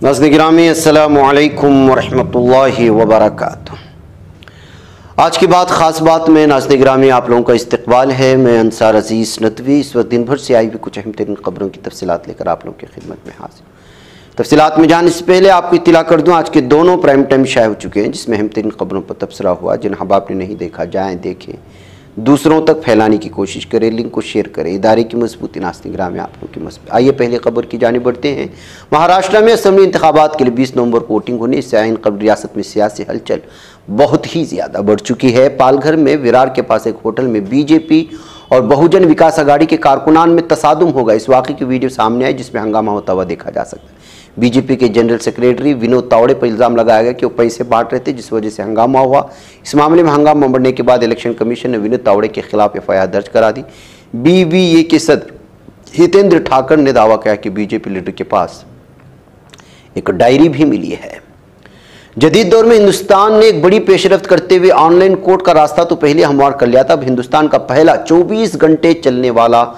नाज़रीन गिरामी अस्सलामु अलैकुम वरहमतुल्लाहि वबरकातुहू। आज की बात ख़ास बात में नाज़रीन गिरामी आप लोगों का इस्तकबाल है। मैं अंसार अजीज़ नदवी इस वक्त दिन भर से आई हुई कुछ अहम तरीन खबरों की तफसीलात लेकर आप लोगों की खिदमत में हाजिर। तफसीलात में जाने से पहले आपको इत्तला कर दूँ, आज के दोनों प्राइम टाइम शाये हो चुके हैं जिसमें अहम तरीन खबरों पर तबसरा हुआ। जिन अहबाब ने नहीं देखा जाएँ देखें, दूसरों तक फैलाने की कोशिश करें, लिंक को शेयर करें। इदारे की मजबूती नाज़रीन गिरामी आप लोगों की मजबूती। आइए पहले खबर की जानिब बढ़ते हैं। महाराष्ट्र में असम्बली इंतखाबात के लिए 20 नवंबर को वोटिंग होने से आइन कबल रियासत में सियासी हलचल बहुत ही ज़्यादा बढ़ चुकी है। पालघर में विरार के पास एक होटल में बीजेपी और बहुजन विकास आघाड़ी के कारकुनान में तसादुम होगा। इस वाक़े की वीडियो सामने आई जिसमें हंगामा होता हुआ देखा जा सकता है। बीजेपी के जनरल सेक्रेटरी विनोद तावड़े पर इल्ज़ाम लगाया गया कि वो पैसे बांट रहे थे, जिस वजह से हंगामा हुआ। इस मामले में हंगामा बढ़ने के बाद इलेक्शन कमीशन ने विनोद तावड़े के खिलाफ एफआईआर दर्ज करा दी। बीवीए के सदर हितेंद्र ठाकर ने दावा किया कि बीजेपी लीडर के पास एक डायरी भी मिली है। जदीद दौर में हिंदुस्तान ने एक बड़ी पेशरफ्त करते हुए ऑनलाइन कोर्ट का रास्ता तो पहले हमवार कर लिया था। अब हिंदुस्तान का पहला 24 घंटे चलने वाला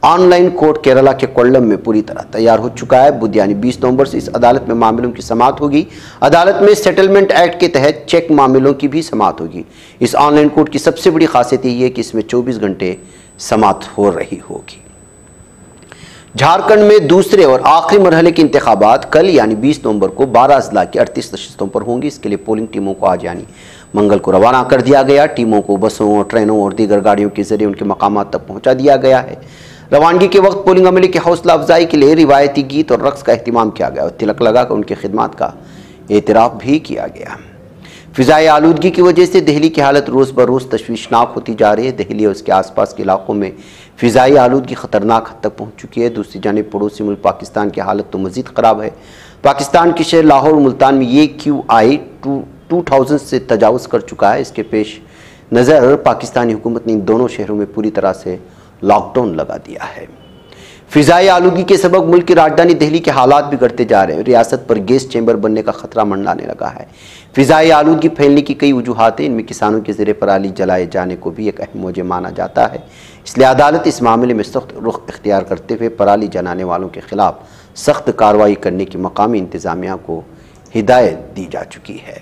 ऑनलाइन कोर्ट केरला के कोल्लम में पूरी तरह तैयार हो चुका है। बुध यानी 20 नवंबर से इस अदालत में मामलों की समाअत होगी। अदालत में सेटलमेंट एक्ट के तहत चेक मामलों की भी समाअत होगी। इस ऑनलाइन कोर्ट की सबसे बड़ी खासियत यही है कि इसमें 24 घंटे समाअत हो रही होगी। झारखंड में दूसरे और आखिरी मरहले के इंतखाबात कल यानी 20 नवंबर को 12 अजला की 38 नशिस्तों पर होंगी। इसके लिए पोलिंग टीमों को आज यानी मंगल को रवाना कर दिया गया। टीमों को बसों और ट्रेनों और दीगर गाड़ियों के जरिए उनके मकामात तक पहुंचा दिया गया है। रवानगी के वक्त पोलिंग अमले की हौसला अफजाई के लिए रिवायती गीत और रक्स का अहतमाम किया गया और तिलक लगाकर उनकी खिदमत का एतराफ़ भी किया गया। फ़िज़ाई आलूदगी की वजह से दिल्ली की हालत रोज़ ब रोज़ तशवीशनाक होती जा रही है। दिल्ली और उसके आसपास के इलाकों में फ़िज़ाई आलूदगी ख़तरनाक हद तक पहुँच चुकी है। दूसरी जानिब पड़ोसी मुल्क पाकिस्तान की हालत तो मज़ीद ख़राब है। पाकिस्तान के शहर लाहौर और मुल्तान में ये QI 2000 से तजावुज़ कर चुका है। इसके पेश नज़र पाकिस्तानी हुकूमत ने इन दोनों शहरों में पूरी तरह से लॉकडाउन लगा दिया है। फ़िज़ाई आलूगी के सबब मुल्क की राजधानी दिल्ली के हालात बिगड़ते जा रहे हैं। रियासत पर गैस चैम्बर बनने का खतरा मंडराने लगा है। फ़िज़ाई आलूगी फैलने की कई वजूहात हैं। इनमें किसानों के ज़रिए पराली जलाए जाने को भी एक अहम वजह माना जाता है। इसलिए अदालत इस मामले में सख्त रुख इख्तियार करते हुए पराली जलाने वालों के खिलाफ सख्त कार्रवाई करने की मकामी इंतज़ामिया को हिदायत दी जा चुकी है।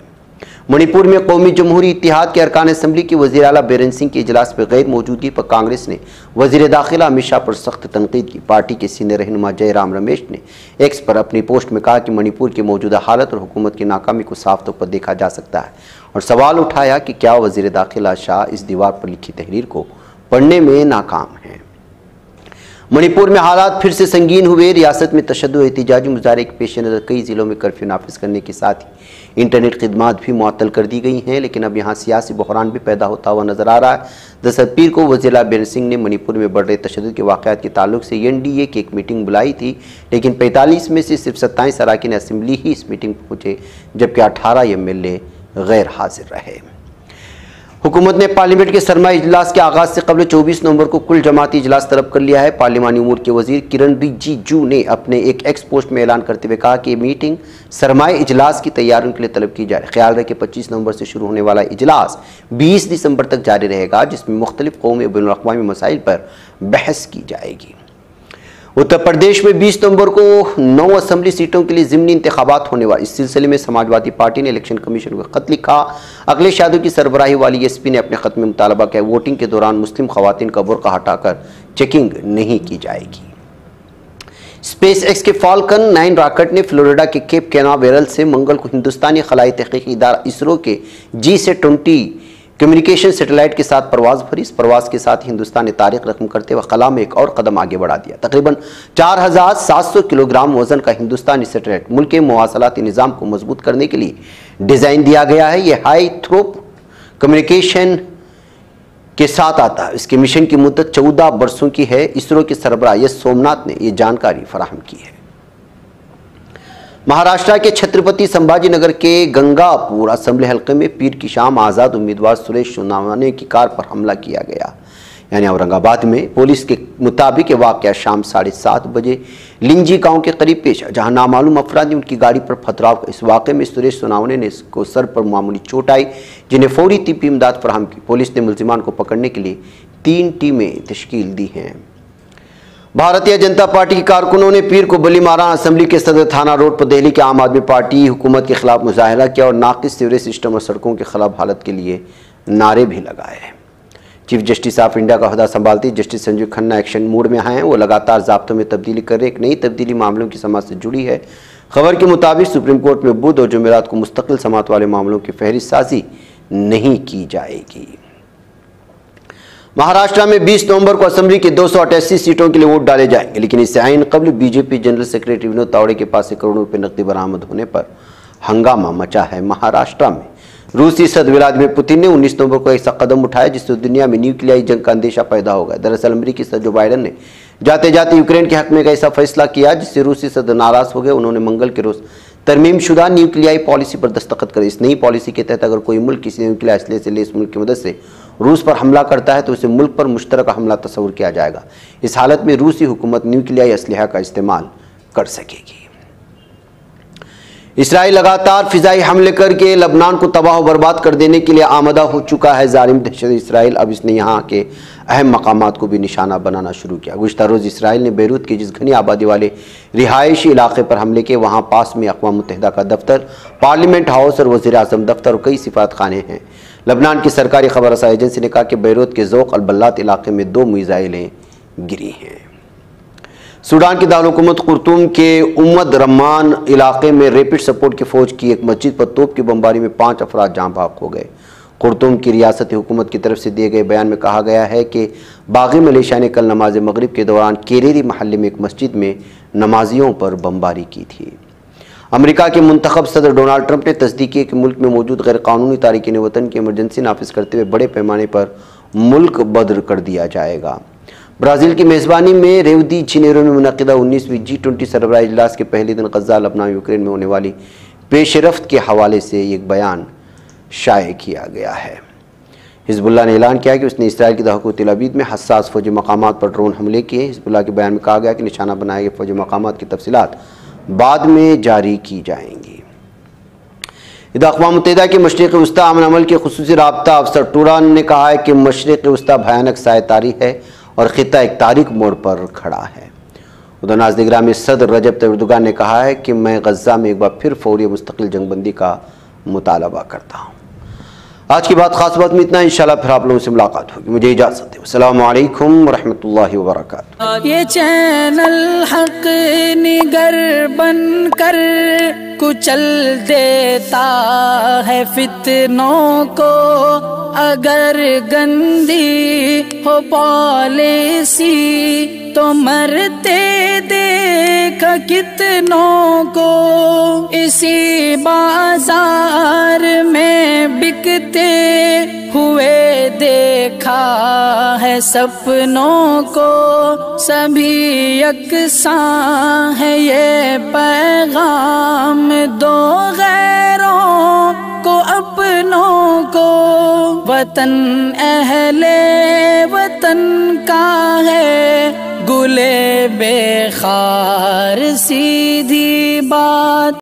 मणिपुर में कौमी जमहूरी इत्तेहाद के अरकान असम्बली की वज़ीर आला बीरेन सिंह के इजलास पर गैर मौजूदगी पर कांग्रेस ने वज़ीर दाखिला अमित शाह पर सख्त तनकीद की। पार्टी के सीनियर रहनुमा जयराम रमेश ने एक्स पर अपनी पोस्ट में कहा कि मणिपुर की मौजूदा हालत और हुकूमत की नाकामी को साफ तौर पर देखा जा सकता है और सवाल उठाया कि क्या वज़ीर दाखिला शाह इस दीवार पर लिखी तहरीर को पढ़ने में नाकाम है। मणिपुर में हालात फिर से संगीन हुए। रियासत में तशद्दुद एहतिजाजी मुजाहरे के पेश नज़र कई ज़िलों में कर्फ्यू नाफिज करने के साथ ही इंटरनेट खिदमात भी मुअत्तल कर दी गई हैं। लेकिन अब यहाँ सियासी बहरान भी पैदा होता हुआ नजर आ रहा है। दरअसल पीर को वज़ीर आला बीरेन सिंह ने मणिपुर में बढ़ रहे तशद्दुद के वाक़यात के ताल्लुक से NDA की एक मीटिंग बुलाई थी, लेकिन 45 में से सिर्फ 27 अरकान असम्बली ही इस मीटिंग में पहुँचे, जबकि 18 MLA गैर हाजिर रहे। हुकूमत ने पार्लियामेंट के सरमाई इजलास के आगाज़ से कबल 24 नवंबर को कुल जमाती इजलास तलब कर लिया है। पार्लिमानी उमूर के वजीर किरण रिजिजू ने अपने एक एक्स पोस्ट में ऐलान करते हुए कहा कि मीटिंग सरमाई इजलास की तैयारियों के लिए तलब की जाए। ख्याल रहे कि 25 नवंबर से शुरू होने वाला इजलास 20 दिसंबर तक जारी रहेगा, जिसमें मुख्तलिफ कौमी और बैनुल-अक़वामी मसाइल पर बहस की जाएगी। उत्तर प्रदेश में 20 नवंबर को 9 असम्बली सीटों के लिए ज़िमनी इंतखाबात होने वाले। इस सिलसिले में समाजवादी पार्टी ने इलेक्शन कमीशन को खत लिखा। अखिलेश यादव की सरबराही वाली SP ने अपने खत में मुतालबा किया वोटिंग के दौरान मुस्लिम खवातीन का बुर्का हटाकर चेकिंग नहीं की जाएगी। स्पेस एक्स के फाल्कन 9 रॉकेट ने फ्लोरिडा के केप कैनावेरल से मंगल को हिंदुस्तानी खलाई तहकीकी इदारा इसरो के G-20 कम्युनिकेशन सैटेलाइट के साथ परवाज भरी। इस परवाज के साथ हिंदुस्तान ने तारीख रकम करते हुए खला में एक और कदम आगे बढ़ा दिया। तकरीबन 4700 किलोग्राम वजन का हिंदुस्तानी सैटेलाइट मुल्क के मवासलाती निज़ाम को मजबूत करने के लिए डिज़ाइन दिया गया है। यह हाई थ्रोप कम्युनिकेशन के साथ आता है। इसके मिशन की मुद्दत 14 बरसों की है। इसरो के सरबराह एस सोमनाथ ने यह जानकारी फराहम की है। महाराष्ट्र के छत्रपति संभाजी नगर के गंगापुर असेंबली हल्के में पीर की शाम आज़ाद उम्मीदवार सुरेश सोनावने की कार पर हमला किया गया, यानी औरंगाबाद में। पुलिस के मुताबिक वाक़या शाम 7:30 बजे लिंजी गांव के करीब पेश है, जहां नामालूम अफराद ने उनकी गाड़ी पर पथराव किया। इस वाक़े में सुरेश सोनावने ने इसको सर पर मामूली चोट आई, जिन्हें फौरी तिब्बी इमदाद फराहम की। पुलिस ने मुलजिमान को पकड़ने के लिए 3 टीमें तश्कील दी हैं। भारतीय जनता पार्टी के कारकुनों ने पीर को बली मारा। असेंबली के सदर थाना रोड पर दिल्ली के आम आदमी पार्टी हुकूमत के खिलाफ मुजाहरा किया और नाकिस सीवरेज सिस्टम और सड़कों के खिलाफ हालत के लिए नारे भी लगाए। चीफ जस्टिस ऑफ इंडिया का ओहदा संभालते justice Sanjeev Khanna action mode में आए हैं। वो लगातार ज़ाब्तों में तब्दीली कर रहे। एक नई तब्दीली मामलों की समात से जुड़ी है। खबर के मुताबिक सुप्रीम कोर्ट में बुध और जुमेरात को मुस्तकिल समात वाले मामलों की फहरिस्त साजी नहीं की जाएगी। महाराष्ट्र में 20 नवंबर को असेंबली की 288 सीटों के लिए वोट डाले जाएंगे, लेकिन इससे आइन कबल BJP general secretary Vinod Tawde के पास से करोड़ों रुपए नकदी बरामद होने पर हंगामा मचा है। महाराष्ट्र में रूसी सदर व्लादिमीर पुतिन ने 19 नवंबर को ऐसा कदम उठाया जिससे दुनिया में न्यूक्लियाई जंग का अंदेशा पैदा हो गया। दरअसल अमेरिकी सदर जो बाइडेन ने जाते जाते यूक्रेन के हक में एक ऐसा फैसला किया जिससे रूसी सदर नाराज हो गए। उन्होंने मंगल के रोज तरमीम शुदा न्यूक्लियाई पॉलिसी पर दस्तखत करे। इस नई पॉलिसी के तहत अगर कोई मुल्क किसी न्यूक्लियर असले से लेस मुल्क की मदद से रूस पर हमला करता है तो उसे मुल्क पर मुश्तरका हमला तस्वुर किया जाएगा। इस हालत में रूसी हुकूमत न्यूक्लियाई असलहा का इस्तेमाल कर सकेगी। इसराइल लगातार फिजाई हमले करके लबनान को तबाह व बर्बाद कर देने के लिए आमदा हो चुका है। जालिम दहशत इसराइल अब इसने यहाँ के अहम मकामात को भी निशाना बनाना शुरू किया। गुज़श्ता रोज़ इसराइल ने बेरूत के जिस घनी आबादी वाले रिहायशी इलाके पर हमले किए, वहाँ पास में अक़वाम मुत्तहिदा का दफ्तर, पार्लियामेंट हाउस और वज़ीर आज़म दफ्तर और कई सिफारत खाने हैं। लबनान की सरकारी खबर रसाई एजेंसी ने कहा कि बेरूत के ज़ोक़ अल-बल्लात इलाके में 2 मिसाइलें गिरी हैं। सूडान की दारुल-हुकूमत खुर्तुम के उम्मद रम्मान इलाके में रैपिड सपोर्ट की फौज की एक मस्जिद पर तोप की बमबारी में 5 अफराद जाँ बाग हो गए। खुर्तुम की रियासती हुकूमत की तरफ से दिए गए बयान में कहा गया है कि बागी मलेशिया ने कल नमाज मगरिब के दौरान केरेरी महल्ले में एक मस्जिद में नमाजियों पर बमबारी की थी। अमेरिका के मुंतखब सदर डोनाल्ड ट्रंप ने तस्दीक की कि मुल्क में मौजूद गैर कानूनी तारकीन वतन की इमरजेंसी नाफिज करते हुए बड़े पैमाने पर मुल्क बदर कर दिया जाएगा। ब्राज़ील की मेज़बानी में रियो दी जेनेरो में मुनक़िदा 19वीं G20 सरबराह इजलास के पहले दिन गज़ा, लबनान, यूक्रेन में होने वाली पेशरफ्त के हवाले से एक बयान शाये किया गया है। हिज़्बुल्लाह ने ऐलान किया कि उसने इसराइल की दहकू तेल अवीव में हसास फौजी मकामात पर ड्रोन हमले किए। हिज़्बुल्लाह के बयान में कहा गया कि निशाना बनाए गए फौजी मकामात की तफसीलात बाद में जारी की जाएंगी। इधर अक़वाम मुत्तहिदा के मशरिक़ वस्ता अमन अमल के खुसूसी राब्ता अफसर टूरान ने कहा है कि मशरिक़ वस्ता भयानक सायतारी है और ख़ित्ता एक तारीख मोड़ पर खड़ा है। उधर नाज़ में सदर रजब तय्यब एर्दोगान ने कहा है कि मैं गज़ा में एक बार फिर फौरी मुस्तकिल जंगबंदी का मुतालबा करता हूँ। आज की बात खास बात में इतना। इंशाल्लाह फिर आप लोगों से मुलाकात होगी। मुझे इजाज़त दें। अस्सलामु अलैकुम व रहमतुल्लाहि व बरकातुहू। ये चैनल हक निगर बन कर कुचल देता है फितनों को। अगर गंदी हो पॉलिसी तो मरते देख कितनों को। इसी बाजार में बिकते हुए देखा है सपनों को। सभी यकसां है ये पैगाम दो गैरों को अपनों को। वतन अहले वतन का है गुले बेखार सी